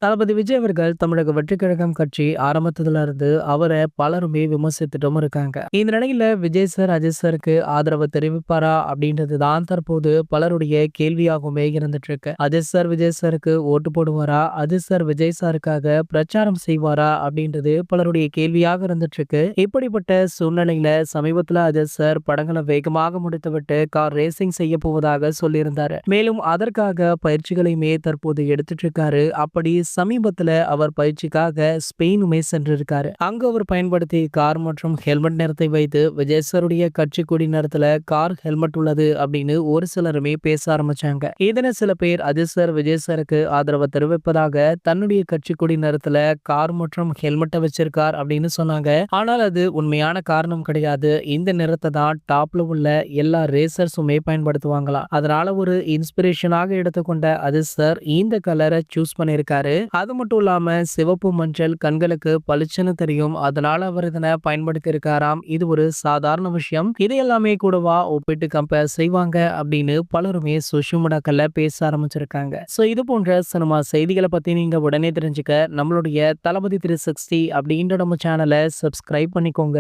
தளபதி விஜய் அவர்கள் தமிழக வெற்றிக் கழகம் கட்சி ஆரம்பித்ததுல இருந்து அவரை பலருமே விமர்சித்துட்டும் இருக்காங்க. இந்த நிலையில விஜய் சார், அஜித் சாருக்கு ஆதரவு தெரிவிப்பாரா அப்படின்றது தான் தற்போது பலருடைய கேள்வியாகவுமே இருந்துட்டு இருக்கு. அஜித் சார் விஜய் சாருக்கு ஓட்டு போடுவாரா, அஜித் சார் விஜய் சாருக்காக பிரச்சாரம் செய்வாரா அப்படின்றது பலருடைய கேள்வியாக இருந்துட்டு இருக்கு. இப்படிப்பட்ட சூழ்நிலையில சமீபத்துல அஜித் சார் படங்களை வேகமாக முடித்துவிட்டு கார் ரேசிங் செய்ய போவதாக சொல்லியிருந்தாரு. மேலும் அதற்காக பயிற்சிகளையுமே தற்போது எடுத்துட்டு இருக்காரு. அப்படி சமீபத்துல அவர் பயிற்சிக்காக ஸ்பெயினுமே சென்றிருக்காரு. அங்க அவர் பயன்படுத்திய கார் மற்றும் ஹெல்மெட் நிறத்தை வைத்து விஜய் சாருடைய கட்சி கொடி நிறத்துல கார் ஹெல்மெட் உள்ளது அப்படின்னு ஒரு சிலருமே பேச ஆரம்பிச்சாங்க. இதனை சில பேர் அஜித் சார் விஜய் சாருக்கு ஆதரவு தெரிவிப்பதாக தன்னுடைய கட்சி கொடி நிறத்துல கார் மற்றும் ஹெல்மெட்டை வச்சிருக்கார் அப்படின்னு சொன்னாங்க. ஆனால் அது உண்மையான காரணம் கிடையாது. இந்த நிறத்தை தான் டாப்ல உள்ள எல்லா ரேசர்ஸுமே பயன்படுத்துவாங்களாம். அதனால ஒரு இன்ஸ்பிரேஷனாக எடுத்துக்கொண்ட அஜித் சார் இந்த கலரை சூஸ் பண்ணியிருக்காரு. அது மட்டும் இல்லாம சிவப்பு மஞ்சள் கண்களுக்கு பளிச்சுன்னு தெரியும். அதனால அவர் இதனை பயன்படுத்தி இருக்காராம். இது ஒரு சாதாரண விஷயம். இதையெல்லாமே கூடவா ஒப்பிட்டு கம்பேர் செய்வாங்க அப்படின்னு பலருமே சோஷியல் மீடியாக்கள்ல பேச ஆரம்பிச்சிருக்காங்க. சோ இது போன்ற சினிமா செய்திகளை பத்தி நீங்க உடனே தெரிஞ்சுக்க நம்மளுடைய தளபதி 360 அப்படின்ற நம்ம சேனலை சப்ஸ்கிரைப் பண்ணிக்கோங்க.